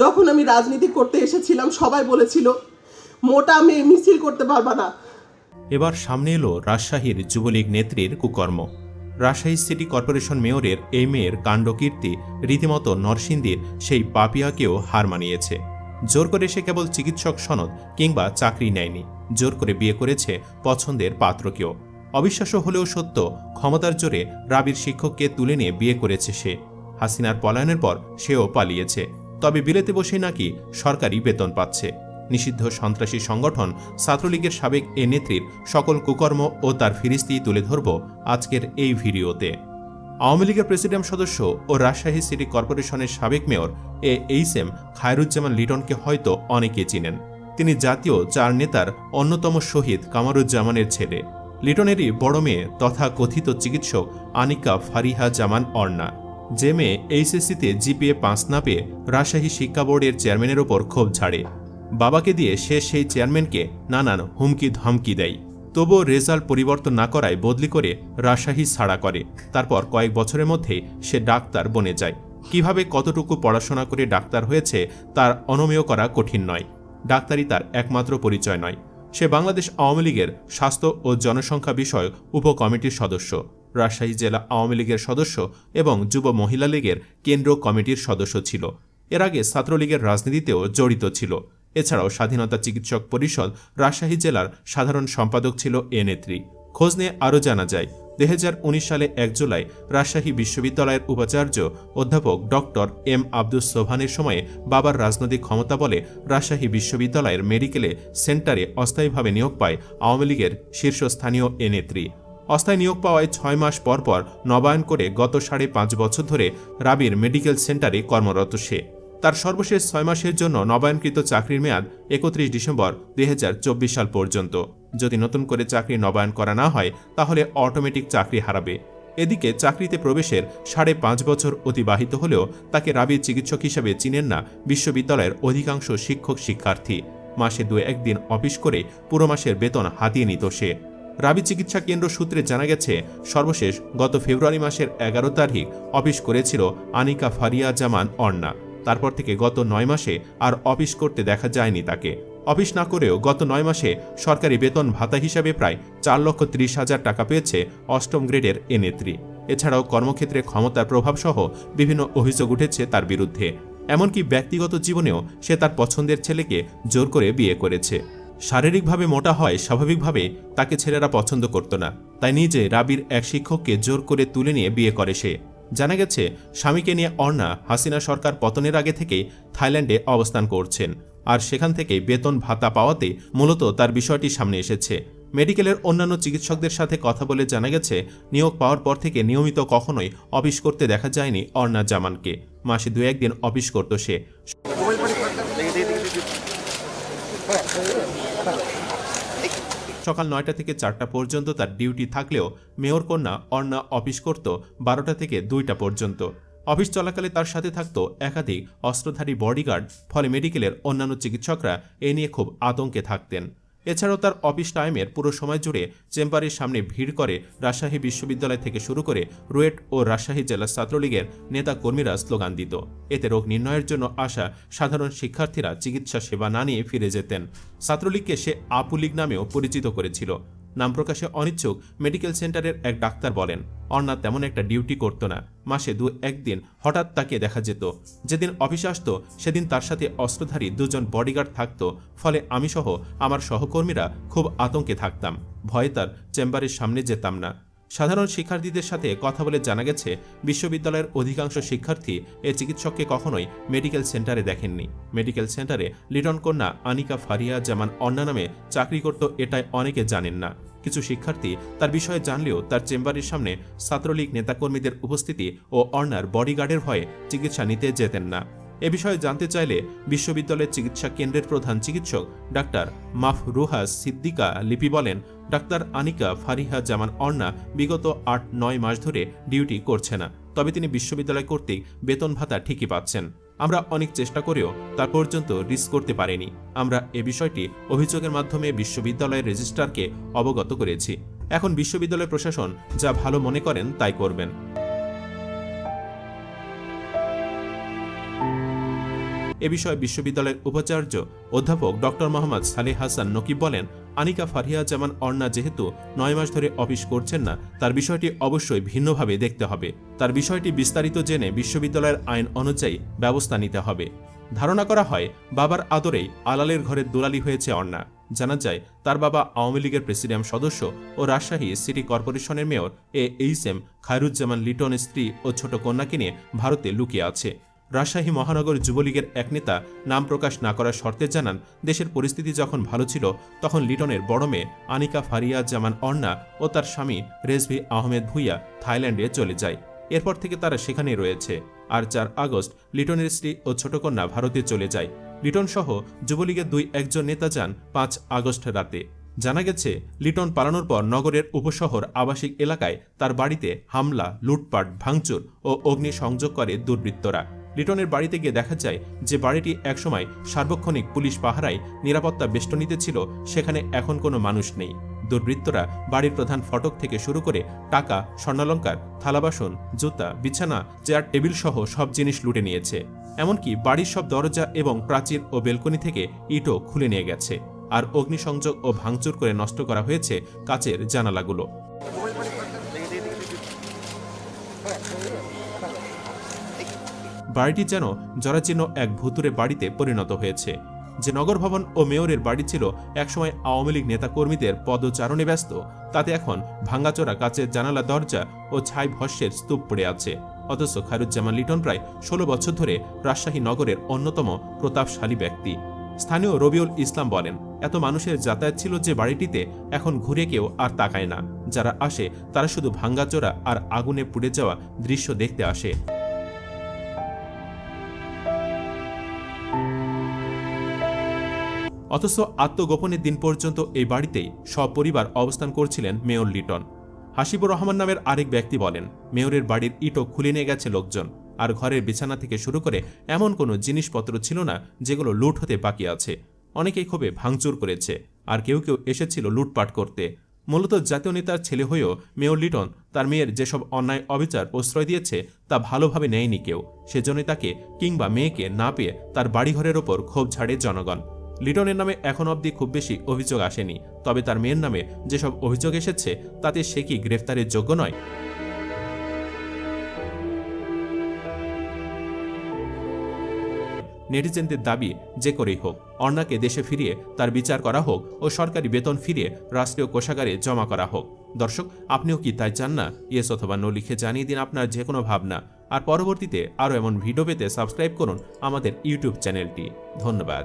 যখন আমি রাজনীতি করতে এসেছিলাম সবাই বলেছিল মোটা মেয়ে মিছিল করতে পারবা না। এবার সামনে এলো রাজশাহীর যুবলীগ নেত্রীর কুকর্ম। রাজশাহী সিটি কর্পোরেশন মেয়রের এই মেয়ের কাণ্ডকীর্তি রীতিমতো নরসিংদীর সেই পাপিয়াকেও হার মানিয়েছে। জোর করে সে কেবল চিকিৎসক সনদ কিংবা চাকরি নেয়নি, জোর করে বিয়ে করেছে পছন্দের পাত্রকেও। অবিশ্বাস্য হলেও সত্য, ক্ষমতার জোরে রাবির শিক্ষককে তুলে নিয়ে বিয়ে করেছে সে। হাসিনার পলায়নের পর সেও পালিয়েছে, তবে বিলেতে বসেই নাকি সরকারি বেতন পাচ্ছে। নিষিদ্ধ সন্ত্রাসী সংগঠন ছাত্রলীগের সাবেক এ নেত্রীর সকল কুকর্ম ও তার ফিরিস্তি তুলে ধরব আজকের এই ভিডিওতে। আওয়ামী লীগের প্রেসিডিয়াম সদস্য ও রাজশাহী সিটি কর্পোরেশনের সাবেক মেয়র এইচ এম খায়রুজ্জামান লিটনকে হয়তো অনেকে চিনেন। তিনি জাতীয় 4 নেতার অন্যতম শহীদ কামারুজ্জামানের ছেলে। লিটনেরই বড় মেয়ে তথা কথিত চিকিৎসক আনিকা ফারিহা জামান অর্ণা, যে মেয়ে এইচএসসিতে জিপিএ 5 না পেয়ে রাজশাহী শিক্ষা বোর্ডের চেয়ারম্যানের ওপর ক্ষোভ ঝাড়ে। বাবাকে দিয়ে সে সেই চেয়ারম্যানকে নানান হুমকি ধমকি দেয়, তবুও রেজাল্ট পরিবর্তন না করায় বদলি করে রাজশাহী ছাড়া করে। তারপর কয়েক বছরের মধ্যেই সে ডাক্তার বনে যায়। কিভাবে কতটুকু পড়াশোনা করে ডাক্তার হয়েছে তার অনুমেয় করা কঠিন নয়। ডাক্তারি তার একমাত্র পরিচয় নয়। সে বাংলাদেশ আওয়ামী লীগের স্বাস্থ্য ও জনসংখ্যা বিষয়ক উপকমিটির সদস্য, রাজশাহী জেলা আওয়ামী লীগের সদস্য এবং যুব মহিলা লীগের কেন্দ্রীয় কমিটির সদস্য ছিল। এর আগে ছাত্রলীগের রাজনীতিতেও জড়িত ছিল। এছাড়াও স্বাধীনতা চিকিৎসক পরিষদ রাজশাহী জেলার সাধারণ সম্পাদক ছিল এ নেত্রী। খোঁজ নিয়ে আরও জানা যায়, 2019 সালে 1 জুলাই রাজশাহী বিশ্ববিদ্যালয়ের উপাচার্য অধ্যাপক ডক্টর এম আব্দুস সোবহানের সময়ে বাবার রাজনৈতিক ক্ষমতা বলে রাজশাহী বিশ্ববিদ্যালয়ের মেডিকেলে সেন্টারে অস্থায়ীভাবে নিয়োগ পায় আওয়ামী লীগের শীর্ষস্থানীয় এ নেত্রী। অস্থায়ী নিয়োগ পাওয়ায় 6 মাস পর পর নবায়ন করে গত 5.5 বছর ধরে রাবির মেডিকেল সেন্টারে কর্মরত সে। তার সর্বশেষ 6 মাসের জন্য নবায়নকৃত চাকরির মেয়াদ 31 ডিসেম্বর 2024 সাল পর্যন্ত। যদি নতুন করে চাকরি নবায়ন করা না হয় তাহলে অটোমেটিক চাকরি হারাবে। এদিকে চাকরিতে প্রবেশের 5.5 বছর অতিবাহিত হলেও তাকে রাবির চিকিৎসক হিসেবে চিনেন না বিশ্ববিদ্যালয়ের অধিকাংশ শিক্ষক শিক্ষার্থী। মাসে 2-1 দিন অফিস করে পুরো মাসের বেতন হাতিয়ে নিত সে। রাবি চিকিৎসা কেন্দ্র সূত্রে জানা গেছে, সর্বশেষ গত ফেব্রুয়ারি মাসের 11 তারিখ অফিস করেছিল আনিকা ফারিয়া জামান অর্ণা। তারপর থেকে গত 9 মাসে আর অফিস করতে দেখা যায়নি তাকে। অফিস না করেও গত 9 মাসে সরকারি বেতন ভাতা হিসাবে প্রায় 4,30,000 টাকা পেয়েছে 8ম গ্রেডের এ নেত্রী। এছাড়াও কর্মক্ষেত্রে ক্ষমতার প্রভাবসহ বিভিন্ন অভিযোগ উঠেছে তার বিরুদ্ধে। এমনকি ব্যক্তিগত জীবনেও সে তার পছন্দের ছেলেকে জোর করে বিয়ে করেছে। শারীরিকভাবে মোটা হয় স্বাভাবিকভাবে তাকে ছেলেরা পছন্দ করত না, তাই নিজে রাবির এক শিক্ষককে জোর করে তুলে নিয়ে বিয়ে করে সে। জানা গেছে, স্বামীকে নিয়ে অর্ণা হাসিনা সরকার পতনের আগে থেকেই থাইল্যান্ডে অবস্থান করছেন, আর সেখান থেকে বেতন ভাতা পাওয়াতে মূলত তার বিষয়টি সামনে এসেছে। মেডিকেলের অন্যান্য চিকিৎসকদের সাথে কথা বলে জানা গেছে, নিয়োগ পাওয়ার পর থেকে নিয়মিত কখনোই অফিস করতে দেখা যায়নি অর্ণা জামানকে। মাসে 2-1 দিন অফিস করত সে। সকাল 9টা থেকে 4টা পর্যন্ত তার ডিউটি থাকলেও মেয়র কন্যা অর্ণা অফিস করত 12টা থেকে 2টা পর্যন্ত। অফিস চলাকালে তার সাথে থাকত একাধিক অস্ত্রধারী বডিগার্ড, ফলে মেডিকেলের অন্যান্য চিকিৎসকরা এ নিয়ে খুব আতঙ্কে থাকতেন। এছাড়াও তার অফিস টাইমের পুরো সময় জুড়ে চেম্বারের সামনে ভিড় করে রাজশাহী বিশ্ববিদ্যালয় থেকে শুরু করে রুয়েট ও রাজশাহী জেলা ছাত্রলীগের নেতা কর্মীরা স্লোগান দিত। এতে রোগ নির্ণয়ের জন্য আসা সাধারণ শিক্ষার্থীরা চিকিৎসা সেবা না নিয়ে ফিরে যেতেন। ছাত্রলীগকে সে আপু লীগ নামেও পরিচিত করেছিল। নাম প্রকাশে অনিচ্ছুক মেডিকেল সেন্টারের এক ডাক্তার বলেন, অর্ণা তেমন একটা ডিউটি করত না। মাসে 2-1 দিন হঠাৎ তাকে দেখা যেত। যেদিন অফিসে আসত সেদিন তার সাথে অস্ত্রধারী 2 জন বডিগার্ড থাকত। ফলে আমি সহ আমার সহকর্মীরা খুব আতঙ্কে থাকতাম, ভয়ে তার চেম্বারের সামনে যেতাম না। সাধারণ শিক্ষার্থীদের সাথে কথা বলে জানা গেছে, বিশ্ববিদ্যালয়ের অধিকাংশ শিক্ষার্থী এ চিকিৎসককে কখনোই মেডিকেল সেন্টারে দেখেননি। মেডিকেল সেন্টারে লিটন কন্যা আনিকা ফারিয়া জামান অর্ণা নামে চাকরি করত, এটাই অনেকে জানেন না। কিছু শিক্ষার্থী তার বিষয়ে জানলেও তার চেম্বারের সামনে ছাত্রলীগ নেতাকর্মীদের উপস্থিতি ও অর্ণার বডিগার্ডের ভয়ে চিকিৎসা নিতে যেতেন না। এ বিষয়ে জানতে চাইলে বিশ্ববিদ্যালয়ের চিকিৎসা কেন্দ্রের প্রধান চিকিৎসক ডাক্তার মাফরুহা সিদ্দিকা লিপি বলেন, ডাক্তার আনিকা ফারিহা জামান অর্ণা বিগত 8-9 মাস ধরে ডিউটি করছে না, তবে তিনি বিশ্ববিদ্যালয় কর্তৃক বেতন ভাতা ঠিকই পাচ্ছেন। আমরা অনেক চেষ্টা করেও তা পর্যন্ত রিস্ক করতে পারিনি। আমরা এ বিষয়টি অভিযোগের মাধ্যমে বিশ্ববিদ্যালয়ের রেজিস্ট্রারকে অবগত করেছি। এখন বিশ্ববিদ্যালয় প্রশাসন যা ভালো মনে করেন তাই করবেন। এ বিষয়ে বিশ্ববিদ্যালয়ের উপাচার্য অধ্যাপক ডক্টর মোহাম্মদ সালেহ হাসান নকিব বলেন, আনিকা ফারিয়া জামান অর্ণা যেহেতু 9 মাস ধরে অফিস করছেন না, তার বিষয়টি অবশ্যই ভিন্নভাবে দেখতে হবে। তার বিষয়টি বিস্তারিত জেনে বিশ্ববিদ্যালয়ের আইন অনুযায়ী ব্যবস্থা নিতে হবে। ধারণা করা হয় বাবার আদরেই আলালের ঘরের দুলালি হয়েছে অর্ণা। জানা যায় তার বাবা আওয়ামী লীগের প্রেসিডিয়াম সদস্য ও রাজশাহী সিটি কর্পোরেশনের মেয়র এইচ এম খায়রুজ্জামান লিটনের স্ত্রী ও ছোট কন্যাকে নিয়ে ভারতে লুকিয়ে আছে। রাজশাহী মহানগর যুবলীগের এক নেতা নাম প্রকাশ না করার শর্তে জানান, দেশের পরিস্থিতি যখন ভালো ছিল তখন লিটনের বড় মেয়ে আনিকা ফারিয়া জামান অর্ণা ও তার স্বামী রেজভি আহমেদ ভুইয়া থাইল্যান্ডে চলে যায়। এরপর থেকে তারা সেখানেই রয়েছে। আর 4 আগস্ট লিটনের স্ত্রী ও ছোট কন্যা ভারতে চলে যায়। লিটন সহ যুবলীগের 2-1 জন নেতা যান 5 আগস্ট রাতে। জানা গেছে, লিটন পালানোর পর নগরের উপশহর আবাসিক এলাকায় তার বাড়িতে হামলা, লুটপাট, ভাঙচুর ও অগ্নিসংযোগ করে দুর্বৃত্তরা। লিটনের বাড়িতে গিয়ে দেখা যায় যে বাড়িটি একসময় সার্বক্ষণিক পুলিশ পাহারায় নিরাপত্তা বেষ্টনীতে ছিল, সেখানে এখন কোনো মানুষ নেই। দুর্বৃত্তরা বাড়ির প্রধান ফটক থেকে শুরু করে টাকা, স্বর্ণালঙ্কার, থালাবাসন, জুতা, বিছানা, চেয়ার, টেবিল সহ সব জিনিস লুটে নিয়েছে। এমনকি বাড়ির সব দরজা এবং প্রাচীর ও বেলকনি থেকে ইটও খুলে নিয়ে গেছে। আর অগ্নিসংযোগ ও ভাঙচুর করে নষ্ট করা হয়েছে কাচের জানালাগুলো। বাড়িটি যেন জরাজীর্ণ এক ভুতুরে বাড়িতে পরিণত হয়েছে। যে নগর ভবন ও মেয়রের বাড়ি ছিল একসময় আওয়ামী লীগ নেতাকর্মীদের পদচারণে ব্যস্ত, তাতে এখন ভাঙ্গাচোরা কাচের জানালা, দরজা ও ছাই ভস্যের স্তূপ পড়ে আছে। অথচ খায়রুজ্জামান লিটন প্রায় 16 বছর ধরে রাজশাহী নগরের অন্যতম প্রতাপশালী ব্যক্তি। স্থানীয় রবিউল ইসলাম বলেন, এত মানুষের যাতায়াত ছিল যে বাড়িটিতে এখন ঘুরে কেউ আর তাকায় না। যারা আসে তারা শুধু ভাঙ্গাচোরা আর আগুনে পুড়ে যাওয়া দৃশ্য দেখতে আসে। অথচ আত্মগোপনের দিন পর্যন্ত এই বাড়িতেই সপরিবার অবস্থান করছিলেন মেয়র লিটন। হাসিবুর রহমান নামের আরেক ব্যক্তি বলেন, মেয়রের বাড়ির ইটও খুলে নিয়ে গেছে লোকজন। আর ঘরের বিছানা থেকে শুরু করে এমন কোনো জিনিসপত্র ছিল না যেগুলো লুট হতে বাকি আছে। অনেকেই ক্ষোভে ভাঙচুর করেছে, আর কেউ কেউ এসেছিল লুটপাট করতে। মূলত জাতীয় নেতার ছেলে হয়েও মেয়র লিটন তার মেয়ের যেসব অন্যায় অবিচার প্রশ্রয় দিয়েছে তা ভালোভাবে নেয়নি কেউ। সেজন্যই তাকে কিংবা মেয়েকে না পেয়ে তার বাড়িঘরের ওপর ক্ষোভ ঝাড়ে জনগণ। লিটনের নামে এখন অবধি খুব বেশি অভিযোগ আসেনি, তবে তার মেয়ের নামে যেসব অভিযোগ এসেছে তাতে সে কি গ্রেফতারের যোগ্য নয়? নেটিজেনদের দাবি, যে করেই হোক অর্ণাকে দেশে ফিরিয়ে তার বিচার করা হোক ও সরকারি বেতন ফিরিয়ে রাষ্ট্রীয় কোষাগারে জমা করা হোক। দর্শক, আপনিও কি তাই চান না? ইয়েস অথবা নো লিখে জানিয়ে দিন আপনার যে কোনো ভাবনা। আর পরবর্তীতে আরও এমন ভিডিও পেতে সাবস্ক্রাইব করুন আমাদের ইউটিউব চ্যানেলটি। ধন্যবাদ।